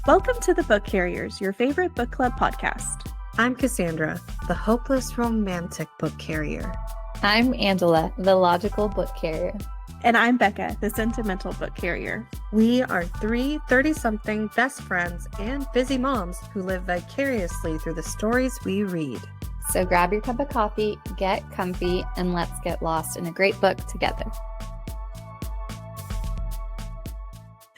Welcome to the Book Carriers, your favorite book club podcast. I'm Cassandra, the hopeless romantic book carrier. I'm Angela, the logical book carrier. And I'm Becca, the sentimental book carrier. We are three 30-something best friends and busy moms who live vicariously through the stories we read. So grab your cup of coffee, get comfy, and let's get lost in a great book together.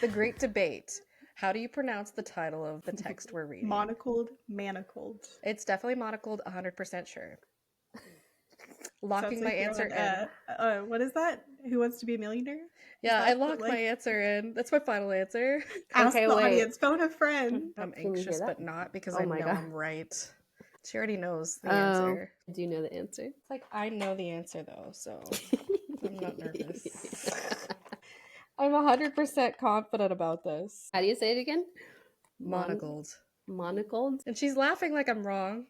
The Great Debate. How do you pronounce the title of the text we're reading? Monocled, Manacled. It's definitely monocled, 100% sure. Locking my answer in. What is that? Who Wants to Be a Millionaire? Yeah, I locked my answer in. That's my final answer. Ask the audience, phone a friend. I'm anxious, but not because I know I'm right. She already knows the Oh, answer. do you know the answer? It's like, I know the answer though, so I'm not nervous. I'm 100% confident about this. How do you say it again? Monocled. Monocled? And she's laughing like I'm wrong.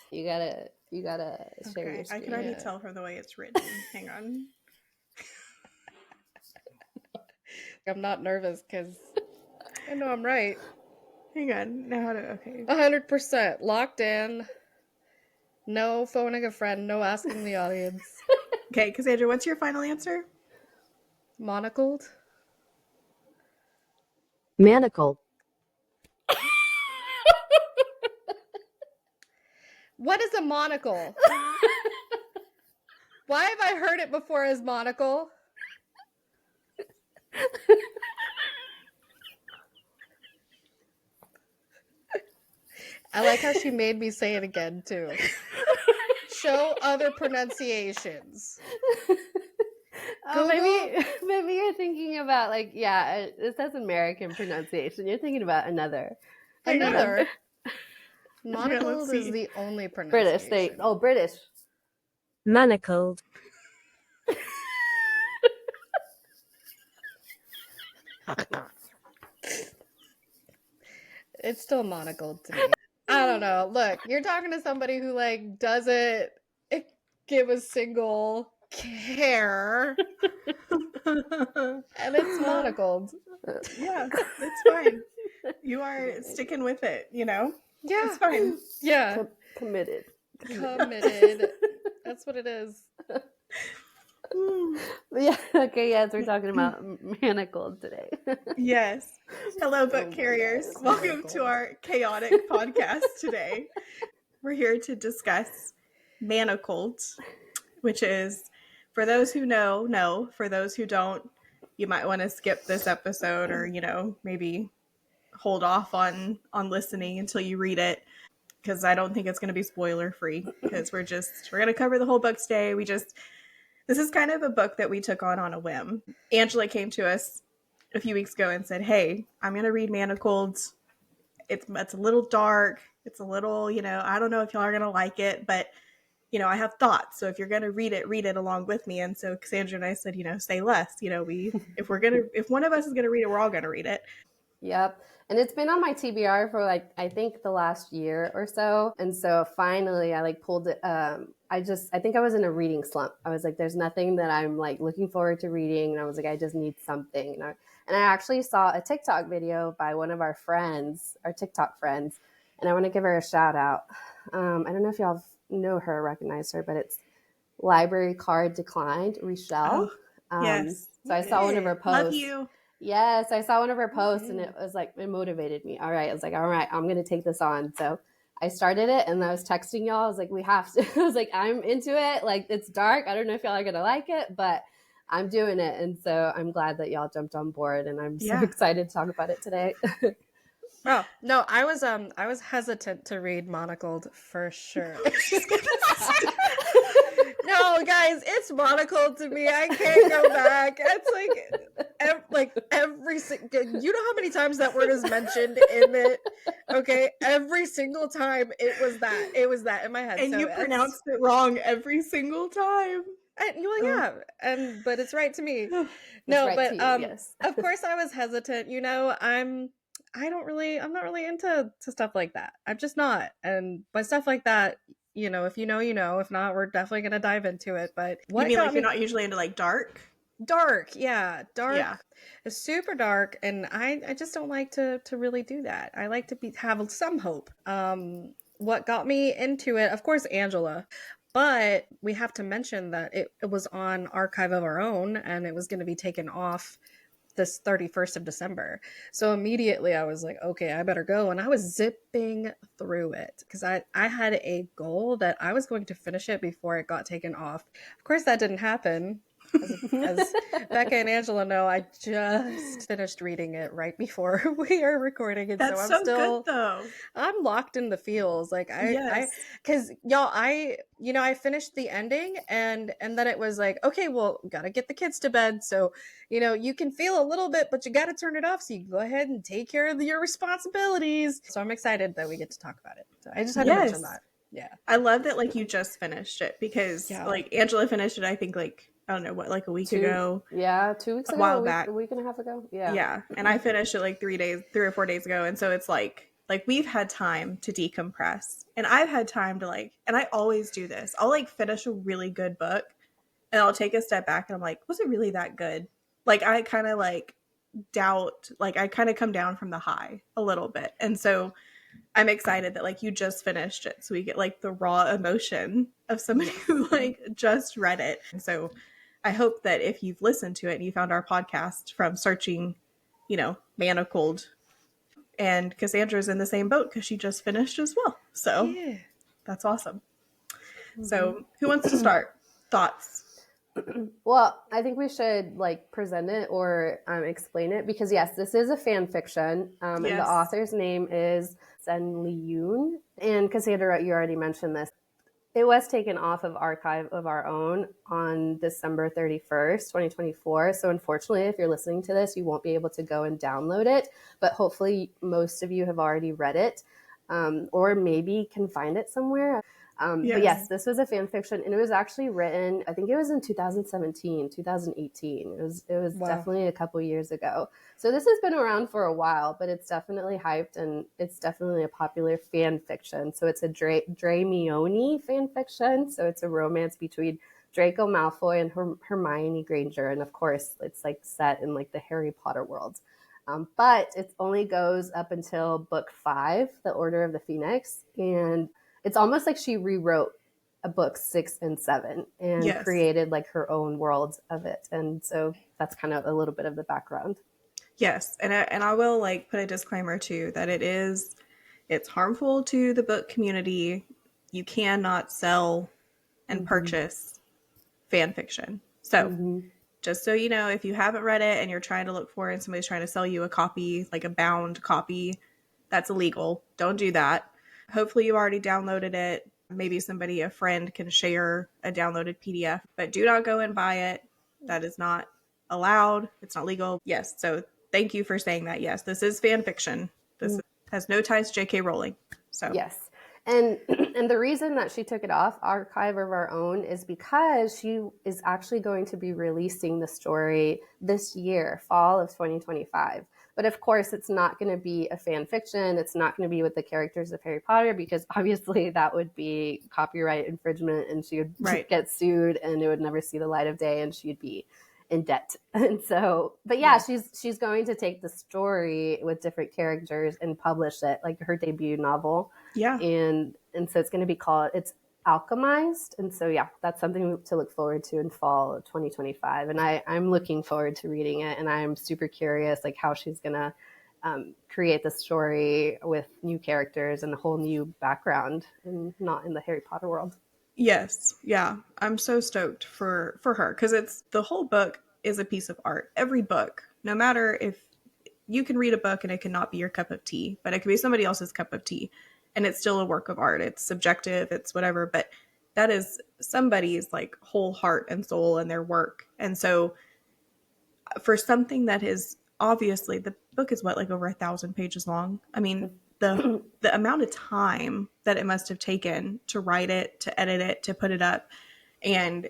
You gotta share your screen. I can already tell from the way it's written. Hang on. I'm not nervous because I know I'm right. Hang on. Now how to, okay. 100%. Locked in. No phoning a friend. No asking the audience. Okay, Cassandra, what's your final answer? Monocled? Manacled. What is a monocle? Why have I heard it before as monocle? I like how she made me say it again, too. Show other pronunciations. Oh, maybe you're thinking about, like, it says American pronunciation. You're thinking about another. Monocled is the only pronunciation. British. British. Manacled. It's still monocled to me. I don't know. Look, you're talking to somebody who doesn't give a single care. And it's monocled. Yeah, it's fine. You are sticking with it, you know? Yeah. It's fine. Yeah. Committed. That's what it is. Yeah. Okay. Yes, we're talking about Manacled today. Yes. Hello, book carriers. Welcome to our chaotic podcast today. We're here to discuss Manacled, which is, for those who know. For those who don't, you might want to skip this episode, or maybe hold off on listening until you read it, because I don't think it's going to be spoiler free, because we're going to cover the whole book today. This is kind of a book that we took on a whim. Angela came to us a few weeks ago and said, hey, I'm going to read Manacled. It's a little dark. It's a little, I don't know if y'all are going to like it, but, I have thoughts. So if you're going to read it along with me. And so Cassandra and I said, say less. If one of us is going to read it, we're all going to read it. Yep. And it's been on my TBR for I think the last year or so. And so finally I pulled it. I think I was in a reading slump. I was like, there's nothing that I'm looking forward to reading. And I was like, I just need something. And I actually saw a TikTok video by one of our friends, our TikTok friends. And I want to give her a shout out. I don't know if y'all know her, recognize her, but it's Library Card Declined, Rochelle. Yes. So I saw one of her posts. Love you. Yes, I saw one of her posts and it was it motivated me. All right. I was like, all right, I'm going to take this on. So I started it and I was texting y'all. I was like, we have to. I was like, I'm into it. It's dark. I don't know if y'all are going to like it, but I'm doing it. And so I'm glad that y'all jumped on board and I'm so excited to talk about it today. Oh, no, I was hesitant to read Monocled for sure. No, guys, it's monocled to me. I can't go back. It's every single. You know how many times that word is mentioned in it? Okay, every single time it was that in my head. And so you pronounced it wrong every single time. But it's right to me. Yes. Of course I was hesitant. I'm not really into stuff like that. I'm just not. And by stuff like that, if you know, you know. If not, we're definitely going to dive into it. But what you mean, you're not usually into dark? dark. Yeah, dark. Yeah. It's super dark, and I just don't like to really do that. I like to have some hope. What got me into it, of course, Angela, but we have to mention that it was on Archive of Our Own, and it was going to be taken off this 31st of December. So immediately I was like, okay, I better go. And I was zipping through it because I had a goal that I was going to finish it before it got taken off. Of course, that didn't happen. As Becca and Angela know, I just finished reading it right before we are recording. And That's so I'm so still, good though. I'm locked in the feels. Like Yes. cause y'all, I finished the ending and then it was like, okay, well, gotta get the kids to bed. So, you can feel a little bit, but you got to turn it off so you can go ahead and take care of your responsibilities. So I'm excited that we get to talk about it. So I just had to mention that. Yeah. I love that like you just finished it because Yeah. like Angela finished it, I think like, I don't know what, like a week ago. Yeah, 2 weeks a ago. while back. A week and a half ago. Yeah. Yeah. And I finished it like 3 or 4 days ago. And so it's like we've had time to decompress and I've had time to like, and I always do this. I'll like finish a really good book and I'll take a step back and I'm like, was it really that good? Like I kind of like doubt, like I kind of come down from the high a little bit. And so I'm excited that like you just finished it. So we get like the raw emotion of somebody who like just read it. And so I hope that if you've listened to it and you found our podcast from searching, Manacled, and Cassandra's in the same boat because she just finished as well. So that's awesome. Mm-hmm. So who wants to start? Thoughts? Well, I think we should like present it or explain it because yes, this is a fan fiction, and the author's name is SenLinYu. And Cassandra, you already mentioned this. It was taken off of Archive of Our Own on December 31st, 2024. So unfortunately, if you're listening to this, you won't be able to go and download it. But hopefully most of you have already read it or maybe can find it somewhere. But yes, this was a fan fiction and it was actually written, I think it was in 2017, 2018. It was definitely a couple years ago. So this has been around for a while, but it's definitely hyped and it's definitely a popular fan fiction. So it's a Dramione fan fiction. So it's a romance between Draco Malfoy and Hermione Granger. And of course, it's like set in like the Harry Potter world. But it only goes up until book 5, The Order of the Phoenix. And it's almost like she rewrote a book 6 and 7 and created like her own world of it. And so that's kind of a little bit of the background. Yes. And I will like put a disclaimer too, that it's harmful to the book community. You cannot sell and purchase fan fiction. So just so you know, if you haven't read it and you're trying to look for it and somebody's trying to sell you a copy, like a bound copy, that's illegal. Don't do that. Hopefully you already downloaded it. Maybe a friend can share a downloaded PDF, but do not go and buy it. That is not allowed. It's not legal. Yes. So thank you for saying that. Yes, this is fan fiction. This has no ties to J.K. Rowling. So yes. And the reason that she took it off Archive of Our Own is because she is actually going to be releasing the story this year, fall of 2025. But of course, it's not going to be a fan fiction. It's not going to be with the characters of Harry Potter because obviously that would be copyright infringement and she would get sued and it would never see the light of day and she'd be in debt. And so, but she's going to take the story with different characters and publish it, like her debut novel. Yeah. And so it's going to be it's Alchemized. And so, that's something to look forward to in fall of 2025. And I'm looking forward to reading it. And I'm super curious, like how she's going to create the story with new characters and a whole new background and not in the Harry Potter world. Yes. Yeah. I'm so stoked for her because the whole book is a piece of art. Every book, no matter if you can read a book and it cannot be your cup of tea, but it can be somebody else's cup of tea. And it's still a work of art. It's subjective, it's whatever, but that is somebody's like whole heart and soul in their work. And so for something that is obviously, the book is like over 1,000 pages long. I mean, the amount of time that it must have taken to write it, to edit it, to put it up. And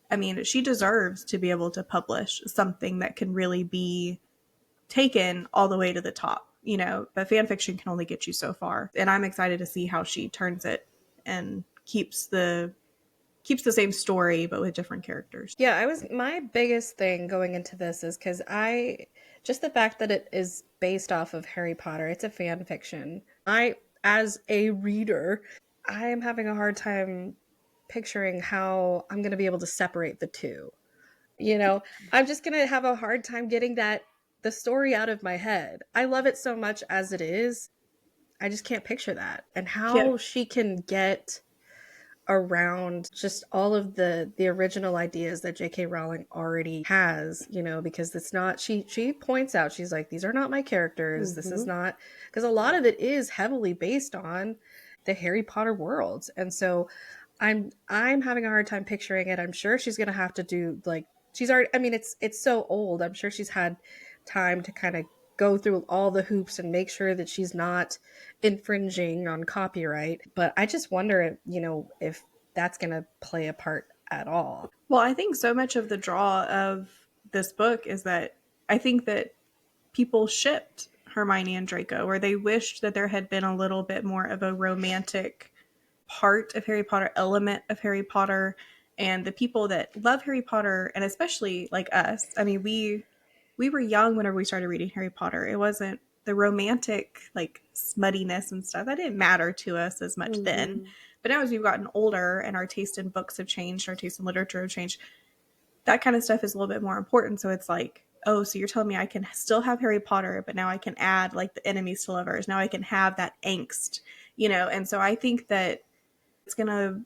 I mean, she deserves to be able to publish something that can really be taken all the way to the top. But fan fiction can only get you so far. And I'm excited to see how she turns it and keeps the keeps the same story but with different characters. Yeah, my biggest thing going into this is because just the fact that it is based off of Harry Potter, it's a fan fiction. As a reader, I am having a hard time picturing how I'm going to be able to separate the two. I'm just going to have a hard time getting the story out of my head. I love it so much as it is. I just can't picture that. And how she can get around just all of the original ideas that J.K. Rowling already has, because it's not, she points out, she's like, these are not my characters. This is not, because a lot of it is heavily based on the Harry Potter worlds. And so I'm having a hard time picturing it. I'm sure she's going to have to do she's already, it's so old. I'm sure she's had time to kind of go through all the hoops and make sure that she's not infringing on copyright. But I just wonder, if that's going to play a part at all. Well, I think so much of the draw of this book is that I think that people shipped Hermione and Draco, or they wished that there had been a little bit more of a romantic part of Harry Potter, element of Harry Potter. And the people that love Harry Potter, and especially like us, I mean, we were young whenever we started reading Harry Potter. It wasn't the romantic like smuttiness and stuff that didn't matter to us as much then. But now as we've gotten older and our taste in books have changed, our taste in literature have changed, that kind of stuff is a little bit more important. So it's like, oh, so you're telling me I can still have Harry Potter, but now I can add like the enemies to lovers. Now I can have that angst, And so I think that it's gonna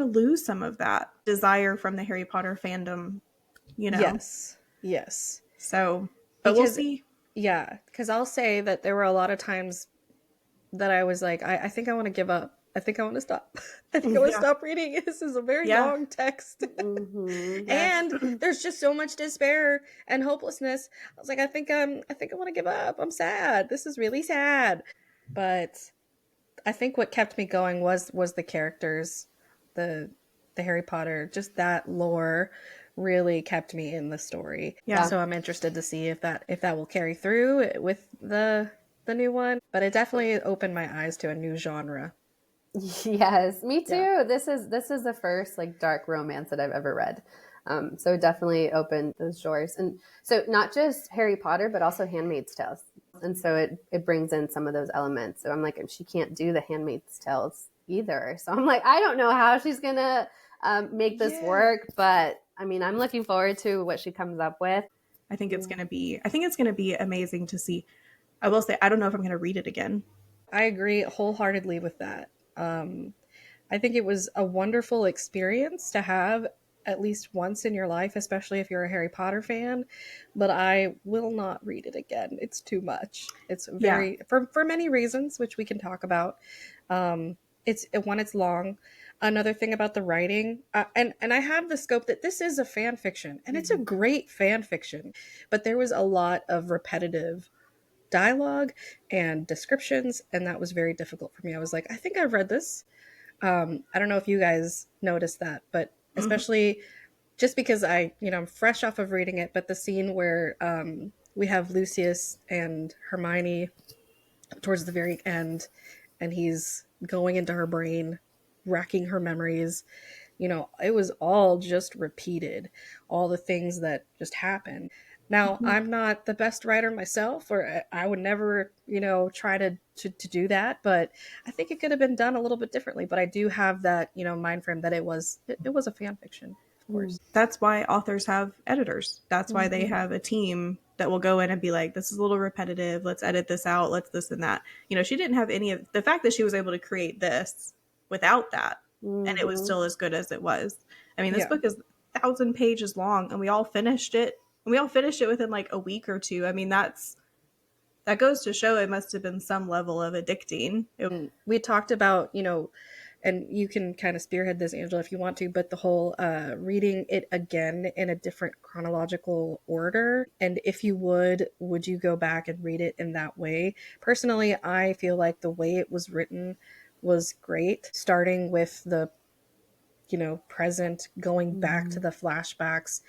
lose some of that desire from the Harry Potter fandom, Yes. So, but we'll see. Yeah, because I'll say that there were a lot of times that I was like, I think I want to give up. I think I want to stop. I think I want to stop reading. This is a very long text. And there's just so much despair and hopelessness. I was like, I think I want to give up. I'm sad. This is really sad. But I think what kept me going was the characters, the Harry Potter, just that lore really kept me in the story. Yeah. So I'm interested to see if that will carry through with the new one. But it definitely opened my eyes to a new genre. Yes, me too. Yeah. This is the first like dark romance that I've ever read. So it definitely opened those doors. And so not just Harry Potter, but also Handmaid's Tales. And so it brings in some of those elements. So I'm like, she can't do the Handmaid's Tales either. So I'm like, I don't know how she's going to make this work. But I mean, I'm looking forward to what she comes up with. I think it's going to be amazing to see. I will say, I don't know if I'm going to read it again. I agree wholeheartedly with that. I think it was a wonderful experience to have at least once in your life, especially if you're a Harry Potter fan, but I will not read it again. It's too much. It's very, for many reasons, which we can talk about. It's long. Another thing about the writing, and I have the scope that this is a fan fiction, and it's a great fan fiction, but there was a lot of repetitive dialogue and descriptions, and that was very difficult for me. I was like, I think I've read this. I don't know if you guys noticed that, but especially just because I'm fresh off of reading it, but the scene where we have Lucius and Hermione towards the very end, and he's going into her brain, racking her memories, it was all just repeated, all the things that just happened. Now, I'm not the best writer myself, or I would never, try to do that, but I think it could have been done a little bit differently. But I do have that, mind frame that it was a fan fiction, of course. That's why authors have editors. That's why they have a team that will go in and be like, this is a little repetitive. Let's edit this out. Let's this and that. She didn't have any of the fact that she was able to create this without that. And it was still as good as it was. I mean, this book is 1,000 pages long, and we all finished it. And we all finished it within like a week or two. I mean, that goes to show it must have been some level of addicting. We talked about, and you can kind of spearhead this, Angela, if you want to, but the whole reading it again in a different chronological order. And if you would you go back and read it in that way? Personally, I feel like the way it was written was great, starting with the, present, going back to the flashbacks,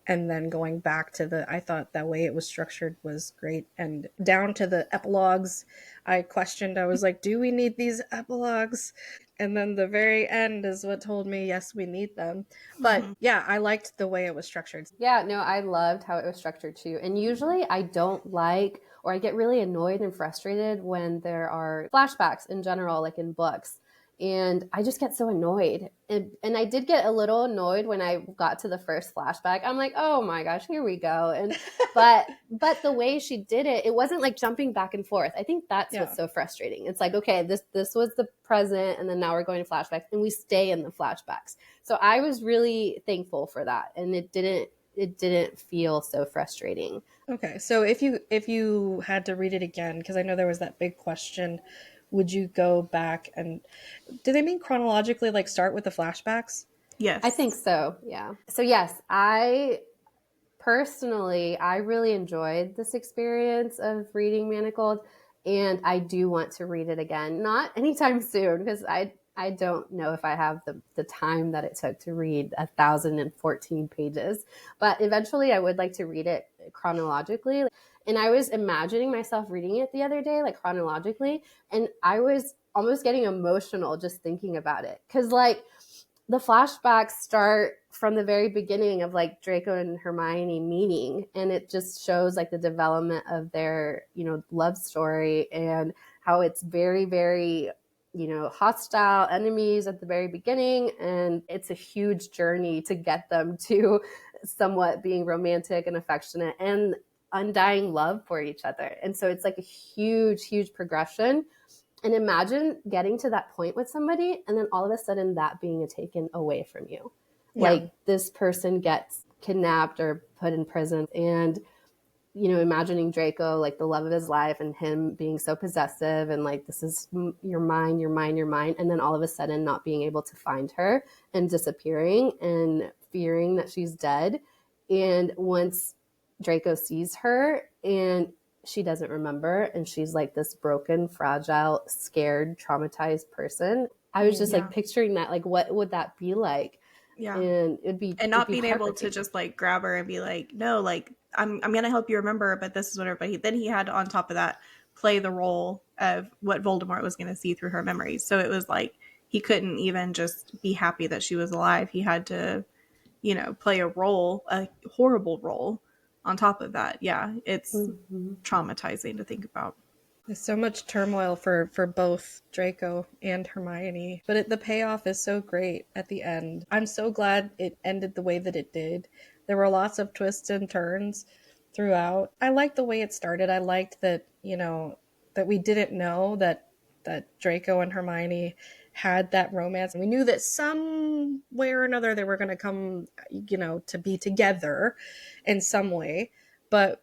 and then going back to I thought that way it was structured was great. And down to the epilogues, I was like, do we need these epilogues? And then the very end is what told me, yes, we need them. But yeah, I liked the way it was structured. Yeah, no, I loved how it was structured too. And usually I don't like, or I get really annoyed and frustrated when there are flashbacks in general, like in books. And I just get so annoyed. And I did get a little annoyed when I got to the first flashback. I'm like, oh my gosh, here we go. And but the way she did it, it wasn't like jumping back and forth. I think that's what's so frustrating. It's like, okay, this was the present, and then now we're going to flashbacks, and we stay in the flashbacks. So I was really thankful for that, and it didn't feel so frustrating. Okay, so if you had to read it again, because I know there was that big question, would you go back and do they mean chronologically, like start with the flashbacks? Yes, I think so. Yeah. So yes, I personally really enjoyed this experience of reading Manacled, and I do want to read it again. Not anytime soon, because I don't know if I have the time that it took to read 1,014 pages, but eventually I would like to read it chronologically. And I was imagining myself reading it the other day, like chronologically, and I was almost getting emotional just thinking about it. Because like the flashbacks start from the very beginning of like Draco and Hermione meeting, and it just shows like the development of their, love story, and how it's very, very, hostile enemies at the very beginning, and it's a huge journey to get them to somewhat being romantic and affectionate and undying love for each other. And so it's like a huge, huge progression. And imagine getting to that point with somebody, and then all of a sudden that being taken away from you. Yeah. Like this person gets kidnapped or put in prison, and imagining Draco, like the love of his life, and him being so possessive and like, this is you're mine, you're mine, you're mine. And then all of a sudden not being able to find her and disappearing and fearing that she's dead. And once Draco sees her and she doesn't remember, and she's like this broken, fragile, scared, traumatized person. I was just like picturing that, like, what would that be like? Yeah. And it'd be, and not being able to just like grab her and be like, no, like I'm gonna help you remember, but this is whatever. But then he had to, on top of that, play the role of what Voldemort was going to see through her memories. So it was like he couldn't even just be happy that she was alive. He had to, play a role, a horrible role on top of that. Yeah, it's traumatizing to think about. There's so much turmoil for both Draco and Hermione, but the payoff is so great at the end. I'm so glad it ended the way that it did. There were lots of twists and turns throughout. I liked the way it started. I liked that, that we didn't know that Draco and Hermione had that romance. And we knew that some way or another they were going to come, to be together in some way. But,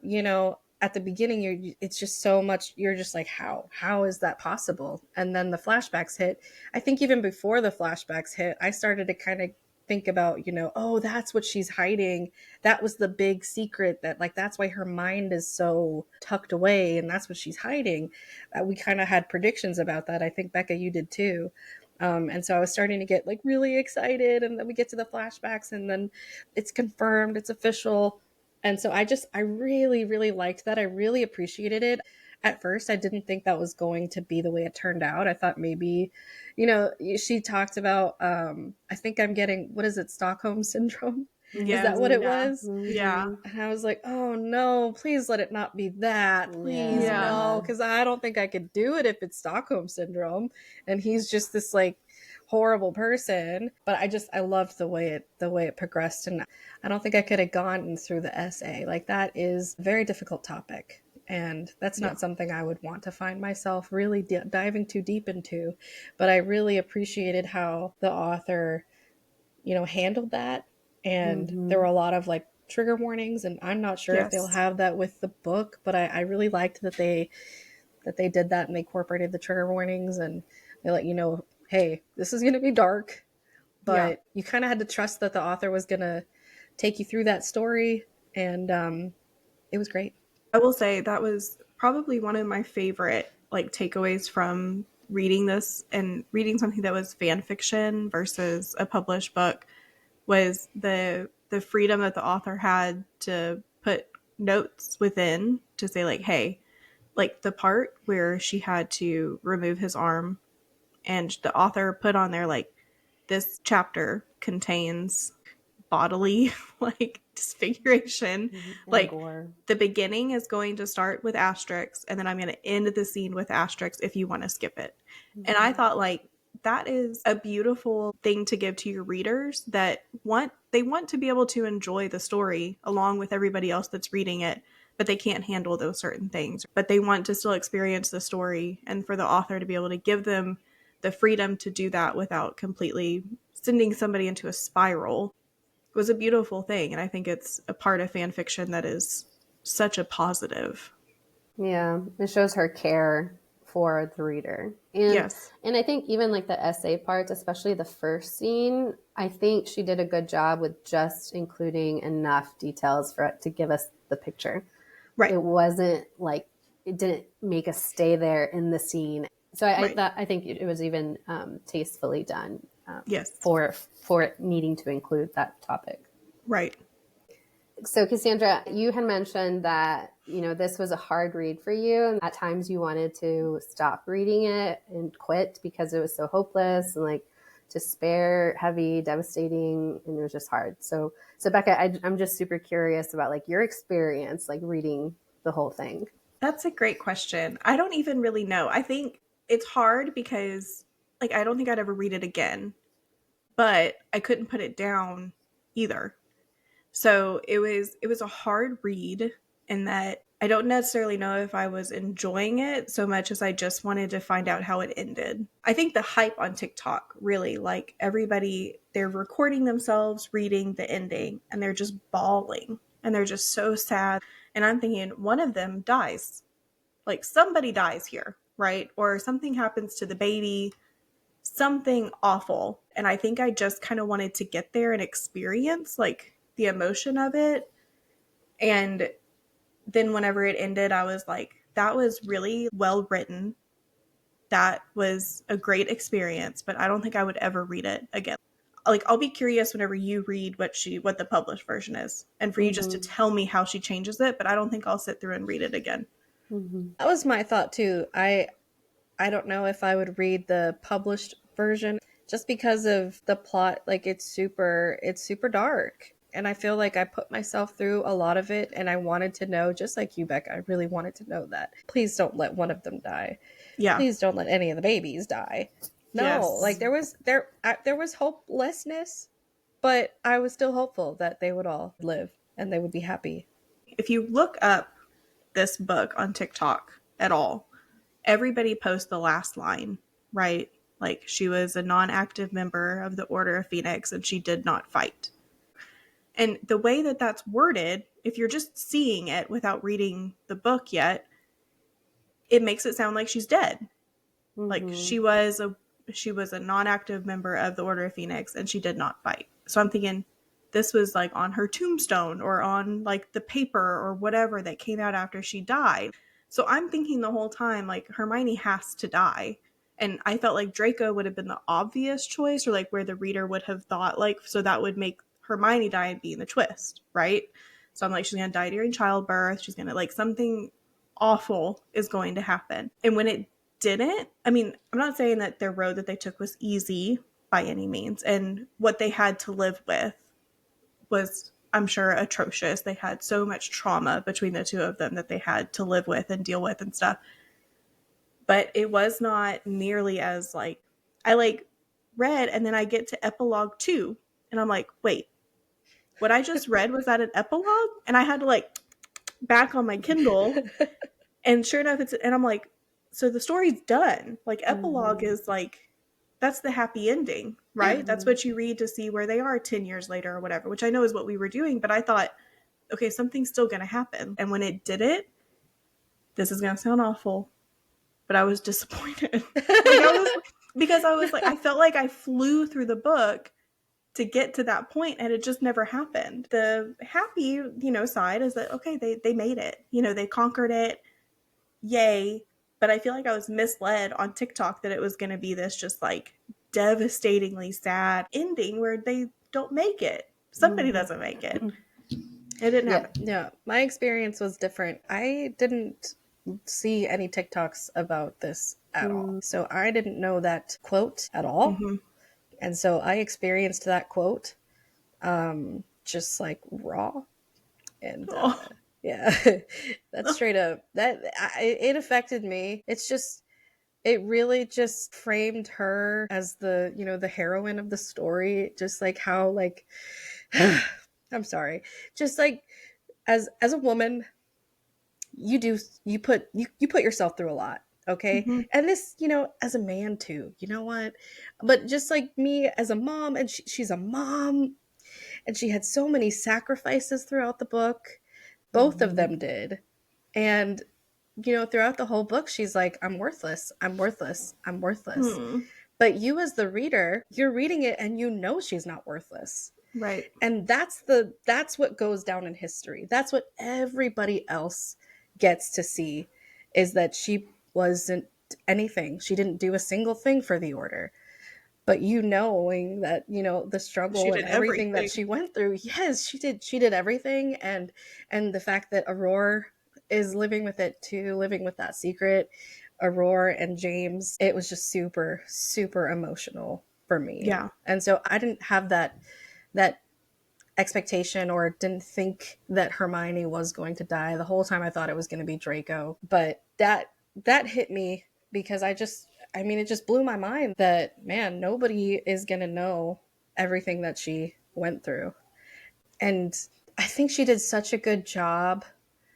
at the beginning, it's just so much, you're just like, how is that possible? And then the flashbacks hit. I think even before the flashbacks hit, I started to kind of think about, oh, that's what she's hiding. That was the big secret, that like, that's why her mind is so tucked away, and that's what she's hiding. We kind of had predictions about that. I think, Becca, you did too. And so I was starting to get like really excited, and then we get to the flashbacks, and then it's confirmed, it's official. And so I really, really liked that. I really appreciated it. At first, I didn't think that was going to be the way it turned out. I thought maybe, she talked about, I think I'm getting, what is it, Stockholm Syndrome? Yeah, is that what it was? Yeah. And I was like, oh no, please let it not be that. Please, no, because I don't think I could do it if it's Stockholm Syndrome. And he's just this like horrible person. But I loved the way it progressed, and I don't think I could have gone through the essay. Like, that is a very difficult topic, and that's not something I would want to find myself really diving too deep into. But I really appreciated how the author, handled that. And there were a lot of like trigger warnings, and I'm not sure if they'll have that with the book, but I really liked that they did that, and they incorporated the trigger warnings, and they let you know, hey, this is going to be dark, but you kind of had to trust that the author was going to take you through that story, and it was great. I will say that was probably one of my favorite like takeaways from reading this, and reading something that was fan fiction versus a published book, was the freedom that the author had to put notes within to say like, hey, like the part where she had to remove his arm and the author put on there like, this chapter contains bodily like disfiguration, And like gore. the beginning is going to start with asterisks, and then I'm going to end the scene with asterisks if you want to skip it. And I thought, like, that is a beautiful thing to give to your readers that want to be able to enjoy the story along with everybody else that's reading it, but they can't handle those certain things, but they want to still experience the story, and for the author to be able to give them the freedom to do that without completely sending somebody into a spiral was a beautiful thing. And I think it's a part of fan fiction that is such a positive. Yeah, it shows her care for the reader. And Yes. and I think even like the essay parts, especially the first scene, I think she did a good job with just including enough details for it to give us the picture. Right. It wasn't like, it didn't make us stay there in the scene. So I think it was even tastefully done. Yes. For it needing to include that topic. Right. So Cassandra, you had mentioned that, this was a hard read for you. And at times you wanted to stop reading it and quit because it was so hopeless and like despair, heavy, devastating, and it was just hard. So Becca, I'm just super curious about like your experience, like reading the whole thing. That's a great question. I don't even really know. I think it's hard because like, I don't think I'd ever read it again, but I couldn't put it down either. So it was a hard read in that I don't necessarily know if I was enjoying it so much as I just wanted to find out how it ended. I think the hype on TikTok really, like, everybody, they're recording themselves reading the ending and they're just bawling and they're just so sad. And I'm thinking one of them dies. Like, somebody dies here, right? Or something happens to the baby, something awful. And I think I just kind of wanted to get there and experience like the emotion of it. And then whenever it ended, I was like, that was really well written. That was a great experience, but I don't think I would ever read it again. Like, I'll be curious whenever you read what the published version is, and for you just to tell me how she changes it, but I don't think I'll sit through and read it again. That was my thought too. I don't know if I would read the published version just because of the plot. Like, it's super dark. And I feel like I put myself through a lot of it, and I wanted to know, just like you, Becca, I really wanted to know that. Please don't let one of them die. Yeah. Please don't let any of the babies die. No, Yes. like there was hopelessness, but I was still hopeful that they would all live and they would be happy. If you look up this book on TikTok at all, everybody posts the last line, right? Like, she was a non-active member of the Order of Phoenix and she did not fight. And the way that that's worded, if you're just seeing it without reading the book yet, it makes it sound like she's dead. Like, she was a non-active member of the Order of Phoenix and she did not fight. So I'm thinking this was like on her tombstone or on like the paper or whatever that came out after she died. So I'm thinking the whole time, like, Hermione has to die. And I felt like Draco would have been the obvious choice, or like where the reader would have thought, like, so that would make Hermione die and be in the twist, right? So I'm like, she's going to die during childbirth. She's going to, like, something awful is going to happen. And when it didn't, I mean, I'm not saying that their road that they took was easy by any means. And what they had to live with was, I'm sure, atrocious. They had so much trauma between the two of them that they had to live with and deal with and stuff. But it was not nearly as like, I like read and then I get to epilogue 2 and I'm like, wait, what I just read, was that an epilogue? And I had to like back on my Kindle and sure enough, and I'm like, so the story's done. Like, epilogue is like, that's the happy ending, right? That's what you read to see where they are 10 years later or whatever, which I know is what we were doing. But I thought, okay, something's still going to happen. And when it didn't, this is going to sound awful, but I was disappointed. Because I was like, I felt like I flew through the book to get to that point and it just never happened. The happy, side is that, okay, they made it, they conquered it. Yay. But I feel like I was misled on TikTok that it was going to be this just like devastatingly sad ending where they don't make it. Somebody doesn't make it. It didn't happen. Yeah, my experience was different. I didn't see any TikToks about this at all. So I didn't know that quote at all. Mm-hmm. And so I experienced that quote just like raw. And yeah, that's straight up. It affected me. It's just, it really just framed her as the, you know, the heroine of the story. Just like how, like, I'm sorry, just like as a woman, you put yourself through a lot, okay? Mm-hmm. And this, you know, as a man too, you know what? But just like me as a mom, and she's a mom, and she had so many sacrifices throughout the book. Both of them did. And you know, throughout the whole book, she's like, I'm worthless, I'm worthless, I'm worthless. But you as the reader, you're reading it and you know she's not worthless. Right. And that's what goes down in history. That's what everybody else gets to see, is that she wasn't anything. She didn't do a single thing for the order. But you knowing that, you know, the struggle and everything that she went through, yes, she did everything. And the fact that Aurora is living with it too, living with that secret, Aurora and James, it was just super, super emotional for me. Yeah. And so I didn't have that expectation, or didn't think that Hermione was going to die. The whole time I thought it was going to be Draco. But that hit me because it just blew my mind that, man, nobody is going to know everything that she went through. And I think she did such a good job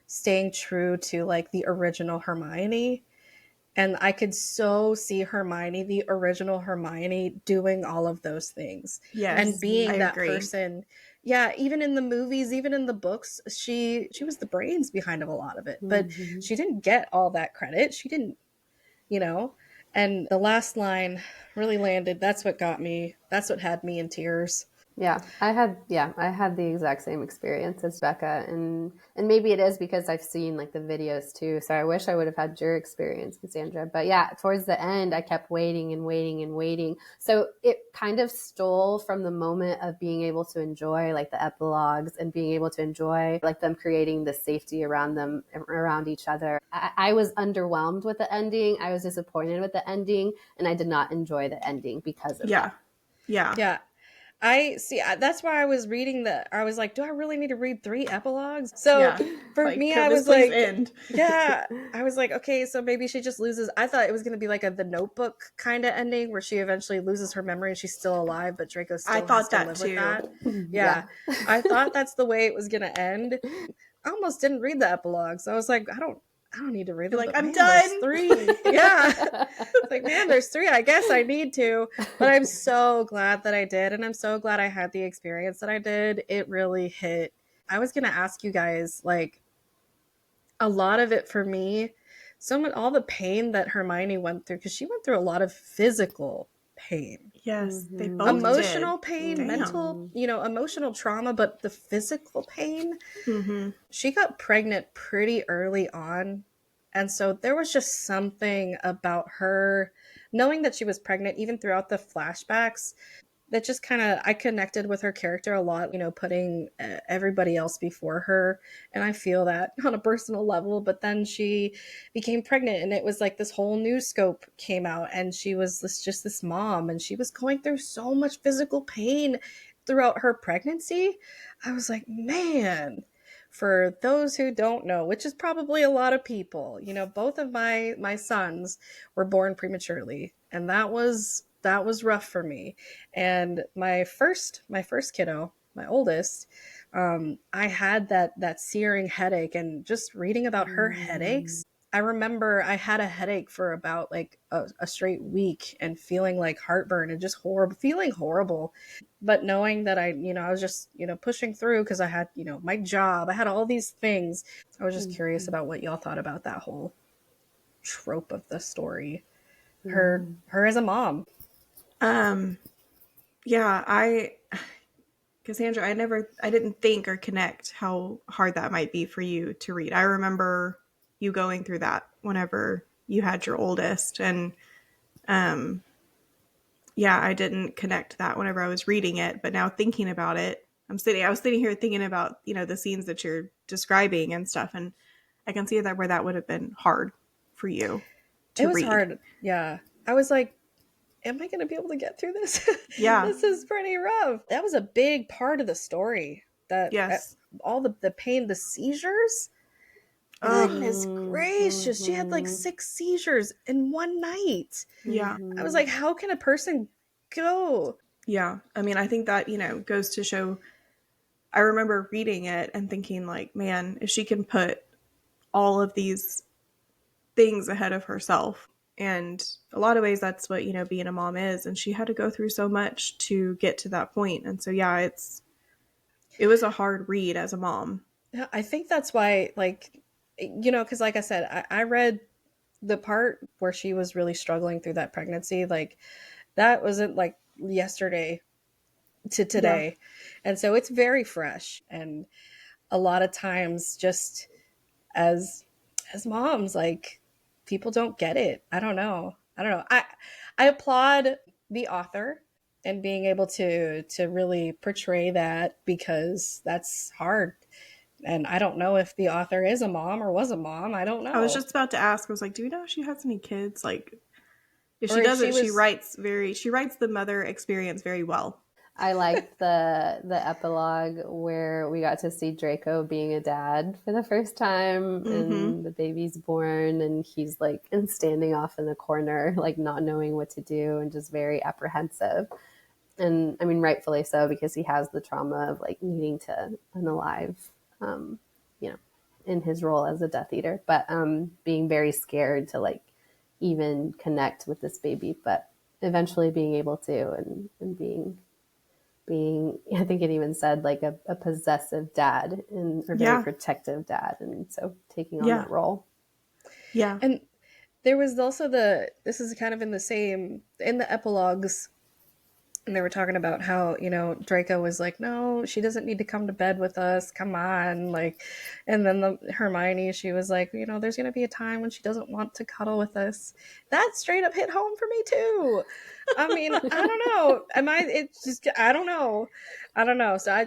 staying true to like the original Hermione. And I could so see Hermione, the original Hermione, doing all of those things. Yes, and being I that agree. person. Yeah, even in the movies, even in the books, she was the brains behind a lot of it. But she didn't get all that credit. She didn't, you know. And the last line really landed. That's what got me. That's what had me in tears. Yeah, I had the exact same experience as Becca, and maybe it is because I've seen like the videos too. So I wish I would have had your experience, Cassandra. But yeah, towards the end, I kept waiting and waiting and waiting. So it kind of stole from the moment of being able to enjoy like the epilogues and being able to enjoy like them creating the safety around them, around each other. I was underwhelmed with the ending. I was disappointed with the ending, and I did not enjoy the ending because of that. Yeah. I see. That's why I was reading I was like, do I really need to read 3 epilogues? So for like, me, could I this was please like, end? yeah, I was like, okay, so maybe she just loses. I thought it was going to be like the Notebook kind of ending where she eventually loses her memory and she's still alive, but Draco still has to live with that. Yeah. I thought that's the way it was going to end. I almost didn't read the epilogue. So I was like, I don't need to read them. Like, but I'm man, done. There's 3. Yeah. It's like, man, there's 3. I guess I need to. But I'm so glad that I did. And I'm so glad I had the experience that I did. It really hit. I was going to ask you guys, like, a lot of it for me, all the pain that Hermione went through, because she went through a lot of physical pain. Yes, they both emotional did. pain, Damn. mental, emotional trauma, but the physical pain. She got pregnant pretty early on. And so there was just something about her knowing that she was pregnant, even throughout the flashbacks, that just kind of, I connected with her character a lot, putting everybody else before her. And I feel that on a personal level. But then she became pregnant, and it was like this whole new scope came out, and she was just this mom, and she was going through so much physical pain throughout her pregnancy. I was like, man, for those who don't know, which is probably a lot of people, both of my sons were born prematurely, and that was rough for me. And my first kiddo, my oldest, I had that searing headache, and just reading about her headaches, I remember I had a headache for about like a straight week, and feeling like heartburn and just feeling horrible. But knowing that I was just, pushing through, because I had, my job, I had all these things. I was just curious about what y'all thought about that whole trope of the story. Her as a mom. Yeah, Cassandra, I didn't think or connect how hard that might be for you to read. I remember you going through that whenever you had your oldest, and yeah, I didn't connect that whenever I was reading it, but now thinking about it, I was sitting here thinking about, the scenes that you're describing and stuff, and I can see that where that would have been hard for you to It was read. hard. Yeah. I was like, am I going to be able to get through this? Yeah. This is pretty rough. That was a big part of the story. That Yes. all the pain, the seizures. Oh, Goodness gracious. She had like 6 seizures in one night. yeah. I was like, how can a person go? Yeah. I mean, I think that, goes to show, I remember reading it and thinking like, man, if she can put all of these things ahead of herself. And a lot of ways that's what, being a mom is. And she had to go through so much to get to that point. And so, yeah, it was a hard read as a mom. Yeah, I think that's why, like, because like I said, I read the part where she was really struggling through that pregnancy. Like, that wasn't like yesterday to today. Yeah. And so it's very fresh. And a lot of times just as moms, like, people don't get it. I don't know. I applaud the author and being able to really portray that, because that's hard. And I don't know if the author is a mom or was a mom. I don't know. I was just about to ask. I was like, do we know if she has any kids? Like, if Or she if doesn't, she she writes the mother experience very well. I liked the epilogue where we got to see Draco being a dad for the first time, and the baby's born, and he's like standing off in the corner, like not knowing what to do and just very apprehensive. And I mean, rightfully so, because he has the trauma of like needing to unalive, in his role as a Death Eater, but being very scared to like even connect with this baby, but eventually being able to, and being, I think it even said like a possessive dad or very protective dad. And so taking on that role. Yeah. And there was also this is kind of in the epilogues, and they were talking about how, Draco was like, no, she doesn't need to come to bed with us. Come on. Like, and then Hermione, she was like, there's going to be a time when she doesn't want to cuddle with us. That straight up hit home for me too. I mean, I don't know. I don't know. So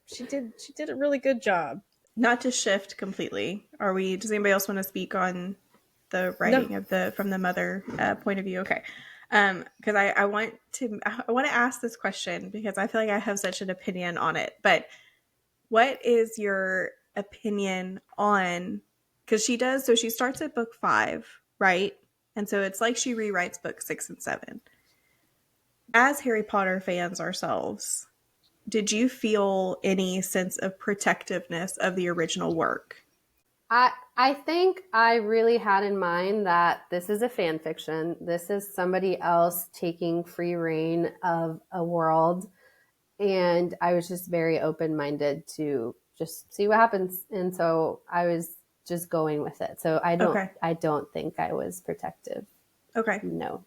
she did a really good job. Not to shift completely. Does anybody else want to speak on the writing from the mother point of view? Okay. Because I want to ask this question because I feel like I have such an opinion on it. But what is your opinion on, because she starts at book 5, right? And so it's like she rewrites book 6 and 7. As Harry Potter fans ourselves, did you feel any sense of protectiveness of the original work? I think I really had in mind that this is a fan fiction. This is somebody else taking free reign of a world. And I was just very open-minded to just see what happens. And so I was just going with it. So I don't think I was protective. Okay. No.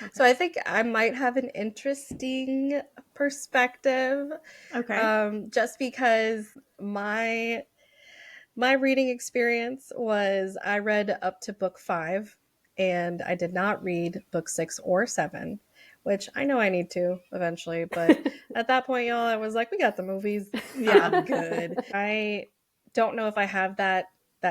Okay. So I think I might have an interesting perspective. Okay. Just because my reading experience was I read up to book 5 and I did not read book 6 or 7, which I know I need to eventually. But at that point, y'all, I was like, we got the movies. Yeah, I'm good. I don't know if I have that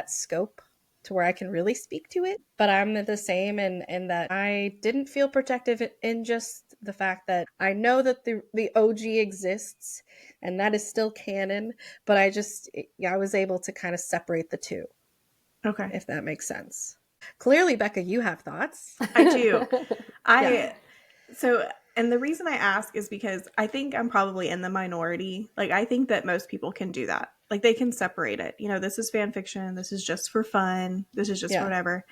scope to where I can really speak to it, but I'm the same in that I didn't feel protective in just the fact that I know that the OG exists and that is still canon, but I was able to kind of separate the two. Okay. If that makes sense. Clearly, Becca, you have thoughts. I do. And the reason I ask is because I think I'm probably in the minority. Like, I think that most people can do that. Like, they can separate it. This is fan fiction. This is just for fun. This is just for whatever.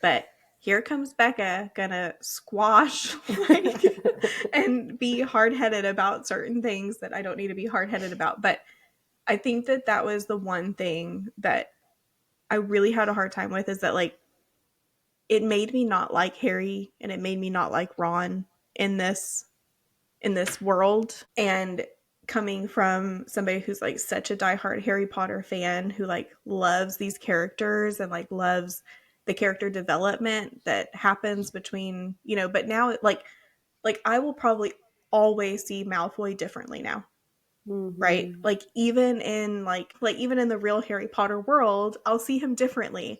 But here comes Becca gonna squash and be hard-headed about certain things that I don't need to be hard-headed about. But I think that was the one thing that I really had a hard time with, is that, like, it made me not like Harry and it made me not like Ron in this world. And coming from somebody who's like such a diehard Harry Potter fan, who like loves these characters and like loves the character development that happens between, but now like I will probably always see Malfoy differently now. right? Like even in even in the real Harry Potter world, I'll see him differently.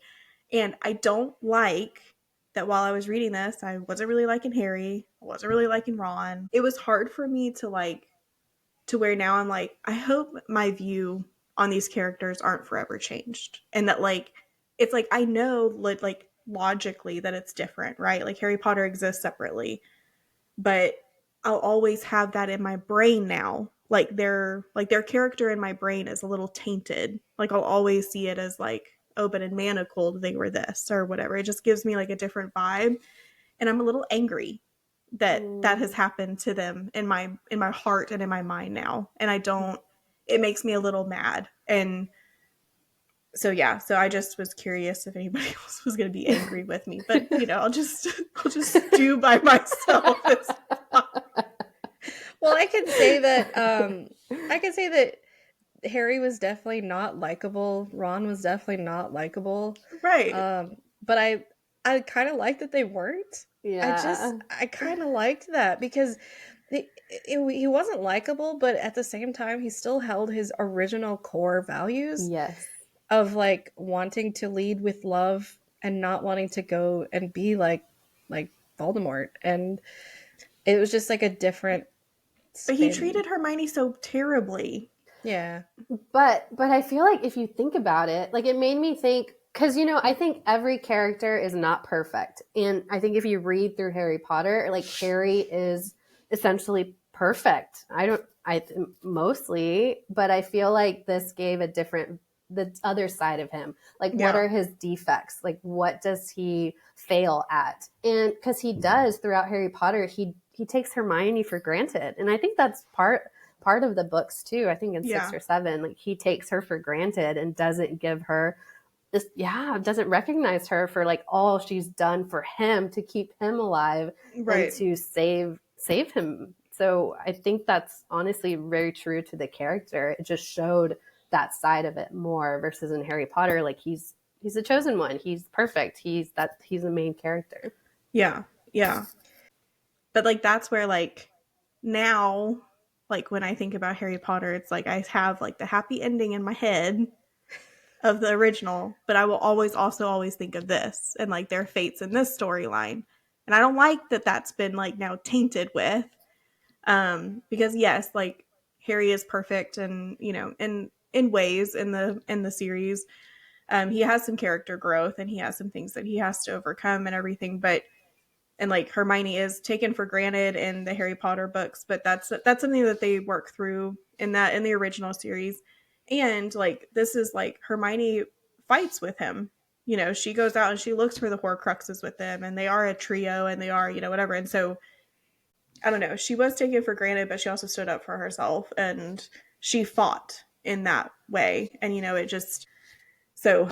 And I don't like that while I was reading this, I wasn't really liking Harry, I wasn't really liking Ron. It was hard for me to to where now I'm like, I hope my view on these characters aren't forever changed. And that it's like I know logically that it's different, right? Like Harry Potter exists separately, but I'll always have that in my brain now. Their character in my brain is a little tainted. Like I'll always see it as like, oh, but in Manacled they were this or whatever. It just gives me like a different vibe, and I'm a little angry that that has happened to them in my heart and in my mind now. And I don't. It makes me a little mad. And so yeah, so I just was curious if anybody else was going to be angry with me, but I'll just do by myself. Well, I can say that Harry was definitely not likable. Ron was definitely not likable. Right. But I kind of liked that they weren't. Yeah. I kind of liked that because he wasn't likable, but at the same time, he still held his original core values. Yes. Of like wanting to lead with love and not wanting to go and be like Voldemort. And it was just like a different spin. But he treated Hermione so terribly. Yeah. But I feel like if you think about it, like it made me think, because I think every character is not perfect. And I think if you read through Harry Potter, like Harry is essentially perfect. Mostly, but I feel like this gave the other side of him. Like what are his defects? Like what does he fail at? And because he does throughout Harry Potter, he takes Hermione for granted. And I think that's part of the books too. I think in 6 or 7, like he takes her for granted and doesn't give her this, doesn't recognize her for like all she's done for him to keep him alive and to save him. So I think that's honestly very true to the character. It just showed that side of it more versus in Harry Potter, like he's the chosen one. He's perfect. He's the main character. Yeah. Yeah. But like that's where like now, like when I think about Harry Potter, it's like I have like the happy ending in my head of the original, but I will always think of this and like their fates in this storyline. And I don't like that that's been like now tainted with because yes, like Harry is perfect and in ways in the series. He has some character growth and he has some things that he has to overcome and everything, but and like Hermione is taken for granted in the Harry Potter books, but that's something that they work through in the original series. And like this is like Hermione fights with him. She goes out and she looks for the Horcruxes with them, and they are a trio, and they are whatever. And so I don't know. She was taken for granted, but she also stood up for herself, and she fought in that way. And it just so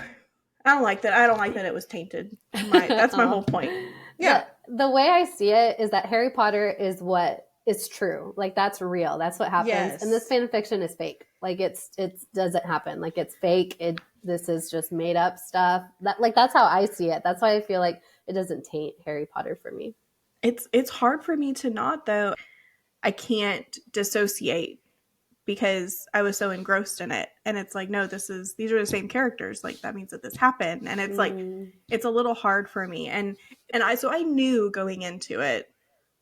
I don't like that. I don't like that it was tainted. That's my whole point. Yeah. The way I see it is that Harry Potter is what is true. Like that's real. That's what happens. Yes. And this fan fiction is fake. Like it doesn't happen. Like it's fake. This is just made up stuff. That's how I see it. That's why I feel like it doesn't taint Harry Potter for me. It's hard for me to not though. I can't dissociate because I was so engrossed in it. And it's like, no, these are the same characters. Like that means that this happened. And it's like, it's a little hard for me. And so I knew going into it,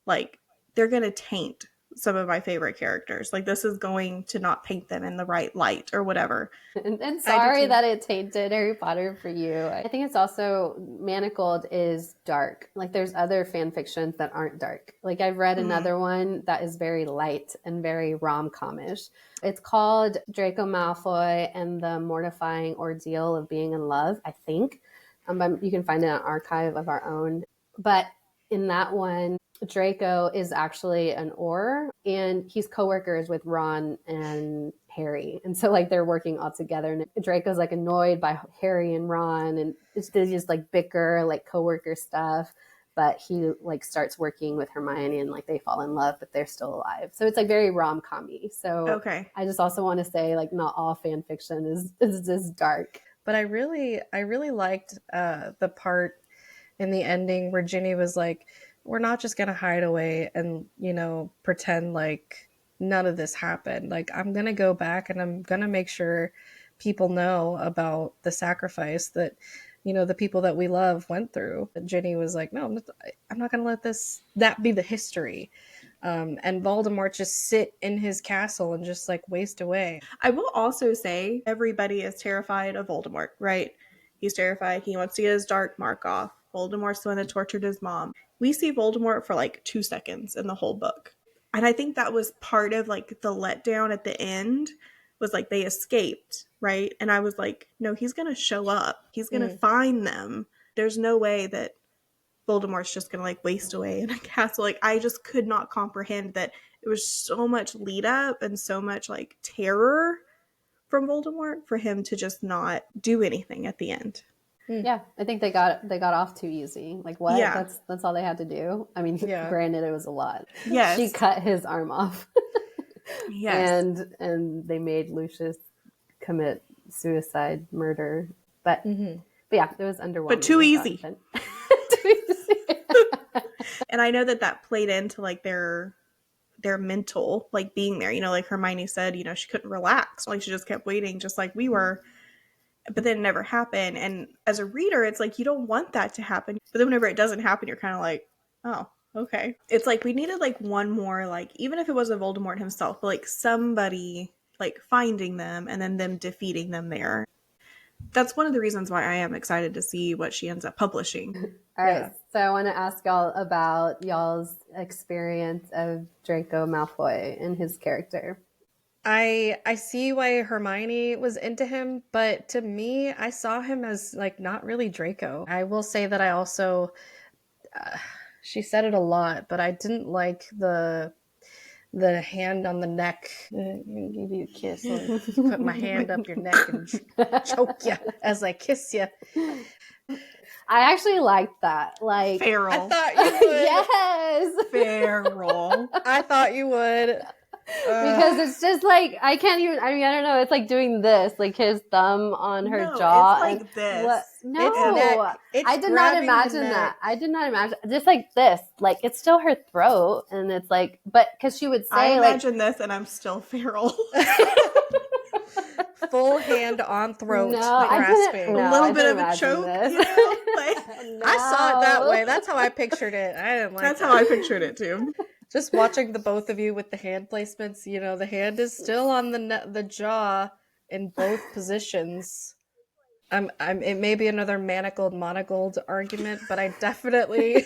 like they're going to taint some of my favorite characters. Like this is going to not paint them in the right light or whatever. And sorry that it tainted Harry Potter for you. I think it's also Manacled is dark. Like there's other fan fictions that aren't dark. Like I've read another one that is very light and very rom-comish. It's called Draco Malfoy and the Mortifying Ordeal of Being in Love, I think. You can find it on Archive of Our Own. But in that one, Draco is actually an Auror, and he's coworkers with Ron and Harry. And so like they're working all together, and Draco's like annoyed by Harry and Ron, and they just like bicker, like coworker stuff. But he like starts working with Hermione, and like they fall in love, but they're still alive. So it's like very rom-com-y. So okay. I just also want to say like not all fan fiction is this dark. But I really liked the part in the ending where Ginny was like, we're not just going to hide away and, pretend like none of this happened. Like, I'm going to go back and I'm going to make sure people know about the sacrifice that, you know, the people that we love went through. Ginny was like, no, I'm not going to let that be the history. And Voldemort just sit in his castle and just like waste away. I will also say everybody is terrified of Voldemort, right? He's terrified. He wants to get his dark mark off. Voldemort's the one that tortured his mom. We see Voldemort for like 2 seconds in the whole book. And I think that was part of like the letdown at the end was like they escaped, right? And I was like, no, he's going to show up. He's going to find them. There's no way that Voldemort's just gonna like waste away in a castle. Like, I just could not comprehend that it was so much lead up and so much like terror from Voldemort for him to just not do anything at the end. Yeah, I think they got off too easy. Like, what? Yeah. That's all they had to do. I mean, granted, it was a lot. Yes. She cut his arm off. Yes. And they made Lucius commit suicide, murder. But yeah, it was underwhelming. But too easy. And I know that played into like their mental like being there, you know, like Hermione said, you know, she couldn't relax, like she just kept waiting just like we were, but then it never happened. And as a reader, it's like you don't want that to happen, but then whenever it doesn't happen, you're kind of like, oh, okay. It's like we needed like one more, like, even if it wasn't Voldemort himself, but like somebody like finding them and then them defeating them there. That's one of the reasons why I am excited to see what she ends up publishing. All right, so I want to ask y'all about y'all's experience of Draco Malfoy and his character. I see why Hermione was into him, but to me, I saw him as like not really Draco. I will say that I also, she said it a lot, but I didn't like the hand on the neck. Give you a kiss. Put my hand up your neck and choke you as I kiss you. I actually liked that. Like, Feral. I thought you would. Yes. Feral. I thought you would. Because it's just like, I can't even, I mean, I don't know. It's like doing this, like his thumb on her jaw. It's like this. What? No, It's I did not imagine that. I did not imagine, just like this. Like, it's still her throat. And it's like, but because she would say, I like, imagine this and I'm still feral. Full hand on throat, No, grasping. A little bit of a choke. You know? Like, I saw it that way. That's how I pictured it. I didn't like that's that. how I pictured it too. Just watching the both of you with the hand placements, you know, the hand is still on the jaw in both positions. It may be another Manacled, Monocled argument, but I definitely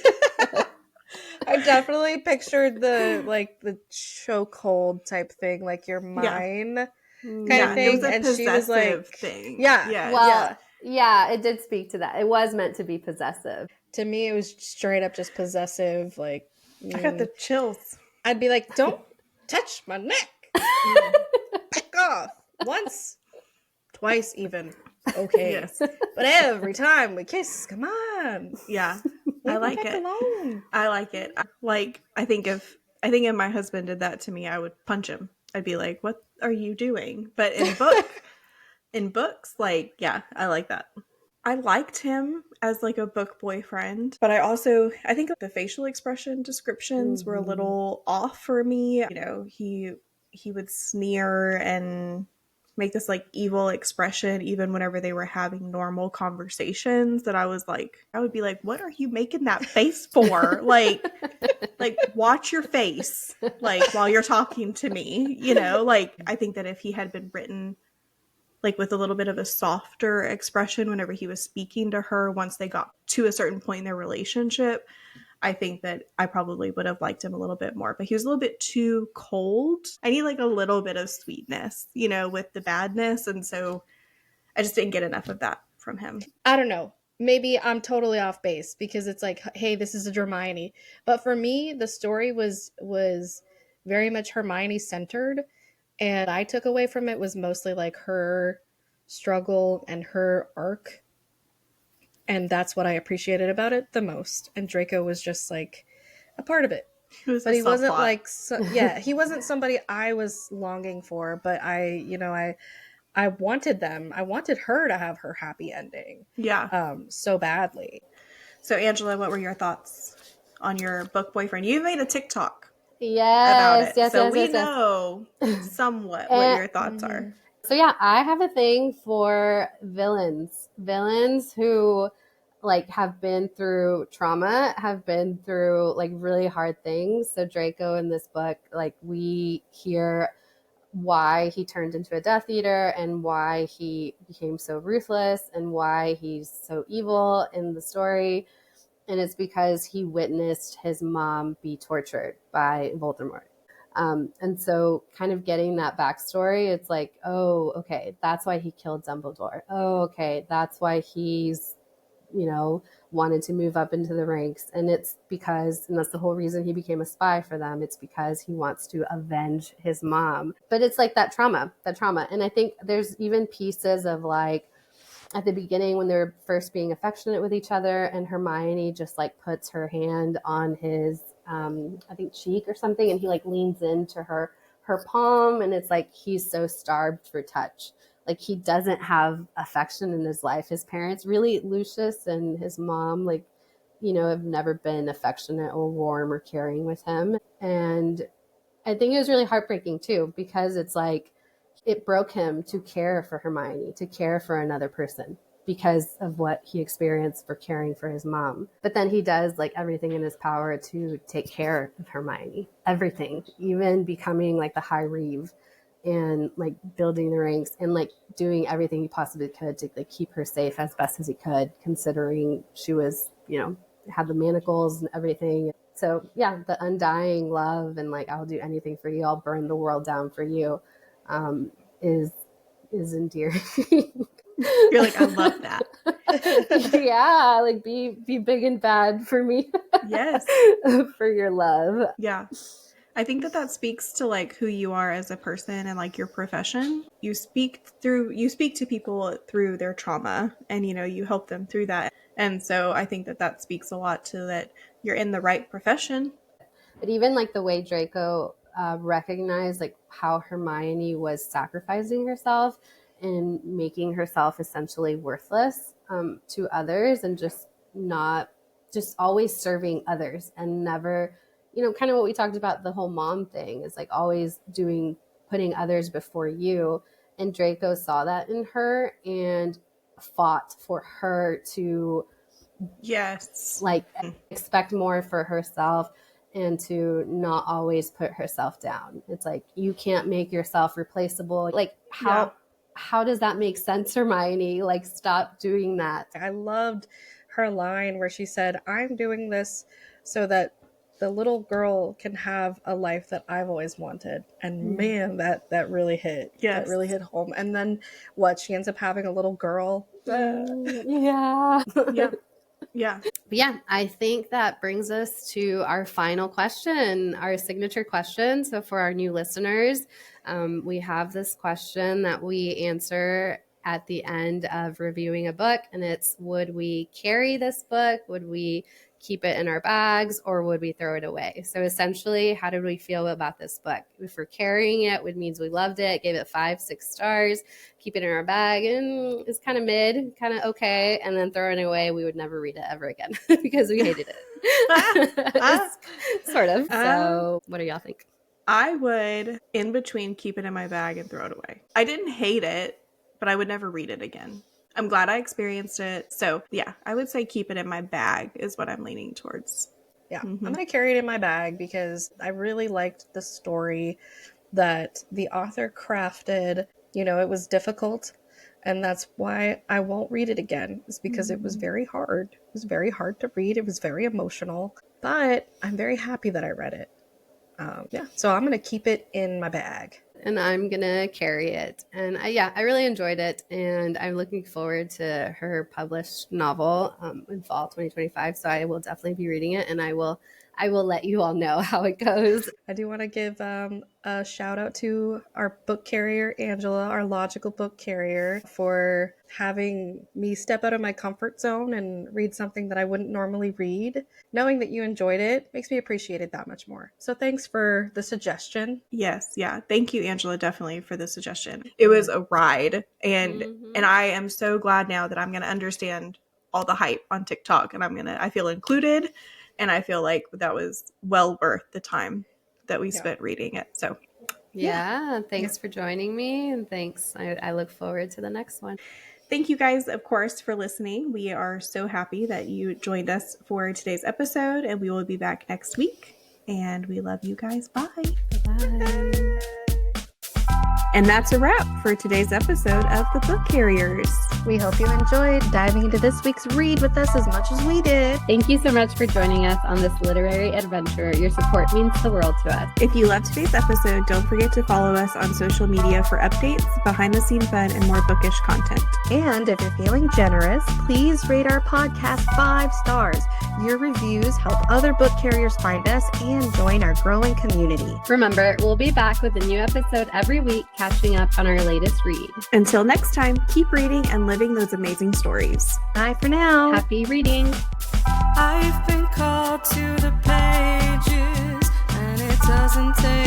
pictured the chokehold type thing, like you're mine kind of thing. It was a and she was like, thing. Yeah. well, yeah, it did speak to that. It was meant to be possessive. To me, it was straight up just possessive. Like, I got the chills. I'd be like, don't touch my neck. Back off. Once, twice even. Okay. Yes. But every time we kiss, come on. Yeah. I like it. Alone. I like it. Like, I think if my husband did that to me, I would punch him. I'd be like, what are you doing? But in books, like, yeah, I like that. I liked him as like a book boyfriend, but I think the facial expression descriptions were a little off for me. You know, he would sneer and make this like evil expression even whenever they were having normal conversations, that I would be like, what are you making that face for? like watch your face, like, while you're talking to me, you know. Like, I think that if he had been written like with a little bit of a softer expression whenever he was speaking to her once they got to a certain point in their relationship, I think that I probably would have liked him a little bit more. But he was a little bit too cold. I need like a little bit of sweetness, you know, with the badness. And so I just didn't get enough of that from him. I don't know. Maybe I'm totally off base because it's like, hey, this is a Dramione. But for me, the story was very much Hermione centered. And I took away from it was mostly like her struggle and her arc. And that's what I appreciated about it the most. And Draco was just like a part of it. But he wasn't like, he wasn't somebody I was longing for. But I wanted them. I wanted her to have her happy ending. Yeah. So badly. So Angela, what were your thoughts on your book boyfriend? You made a TikTok about Yes, it. yes, So yes, we yes, yes. know somewhat what And your thoughts are. so yeah, I have a thing for villains. Villains who like have been through trauma, have been through like really hard things. So Draco in this book, like we hear why he turned into a Death Eater and why he became so ruthless and why he's so evil in the story. And it's because he witnessed his mom be tortured by Voldemort. And so, kind of getting that backstory, it's like, oh, okay, that's why he killed Dumbledore. Oh, okay, that's why he's, wanted to move up into the ranks. And it's because, and that's the whole reason he became a spy for them. It's because he wants to avenge his mom. But it's like that trauma. And I think there's even pieces of like, at the beginning when they're first being affectionate with each other and Hermione just like puts her hand on his I think cheek or something, and he like leans into her palm, and it's like he's so starved for touch, like he doesn't have affection in his life. His parents really, Lucius and his mom, like have never been affectionate or warm or caring with him. And I think it was really heartbreaking too, because it's like it broke him to care for Hermione, to care for another person because of what he experienced for caring for his mom. But then he does like everything in his power to take care of Hermione, everything, even becoming like the High Reeve and like building the ranks and like doing everything he possibly could to like keep her safe as best as he could, considering she was, had the manacles and everything. So yeah, the undying love and like, I'll do anything for you, I'll burn the world down for you, is endearing. You're like, I love that. Yeah, like be big and bad for me. Yes. For your love. Yeah. I think that speaks to like who you are as a person and like your profession. You speak to people through their trauma, and you help them through that. And so I think that speaks a lot to that you're in the right profession. But even like the way Draco recognized like how Hermione was sacrificing herself and making herself essentially worthless to others, and just always serving others and never, kind of what we talked about, the whole mom thing is like always putting others before you. And Draco saw that in her and fought for her to Yes. like expect more for herself and to not always put herself down. It's like you can't make yourself replaceable. Like how does that make sense, Hermione? Like stop doing that. I loved her line where she said, I'm doing this so that the little girl can have a life that I've always wanted. And man, that really hit. Yes. That really hit home. And then she ends up having a little girl. Yeah. Yeah. But yeah, I think that brings us to our final question, our signature question. So for our new listeners, we have this question that we answer at the end of reviewing a book, and it's, would we carry this book? Would we keep it in our bags, or would we throw it away? So essentially, how did we feel about this book? If we're carrying it, it means we loved it, gave it 5-6 stars. Keep it in our bag and it's kind of mid, kind of okay, and then throwing it away, we would never read it ever again because we hated it. Sort of. So what do y'all think? I would, in between, keep it in my bag and throw it away. I didn't hate it, but I would never read it again. I'm glad I experienced it. So yeah, I would say keep it in my bag is what I'm leaning towards. Yeah, I'm going to carry it in my bag because I really liked the story that the author crafted. It was difficult, and that's why I won't read it again. It's because it was very hard. It was very hard to read. It was very emotional, but I'm very happy that I read it. So I'm going to keep it in my bag. And I'm going to carry it. And I really enjoyed it. And I'm looking forward to her published novel in fall 2025. So I will definitely be reading it, and I will let you all know how it goes. I do want to give a shout out to our book carrier, Angela, our logical book carrier, for having me step out of my comfort zone and read something that I wouldn't normally read. Knowing that you enjoyed it makes me appreciate it that much more. So thanks for the suggestion. Yes, yeah. Thank you, Angela, definitely for the suggestion. It was a ride, and I am so glad now that I'm going to understand all the hype on TikTok, and I feel included, and I feel like that was well worth the time that we spent reading it. So Yeah, thanks for joining me, and thanks. I look forward to the next one. thank you guys, of course, for listening. We are so happy that you joined us for today's episode, and we will be back next week. And we love you guys. Bye. Bye. And that's a wrap for today's episode of The Book Carriers. We hope you enjoyed diving into this week's read with us as much as we did. Thank you so much for joining us on this literary adventure. Your support means the world to us. If you loved today's episode, don't forget to follow us on social media for updates, behind-the-scene fun, and more bookish content. And if you're feeling generous, please rate our podcast 5 stars. Your reviews help other book carriers find us and join our growing community. Remember, we'll be back with a new episode every week, catching up on our latest read. Until next time, keep reading and living those amazing stories. Bye for now. Happy reading. I've been called to the pages, and it doesn't take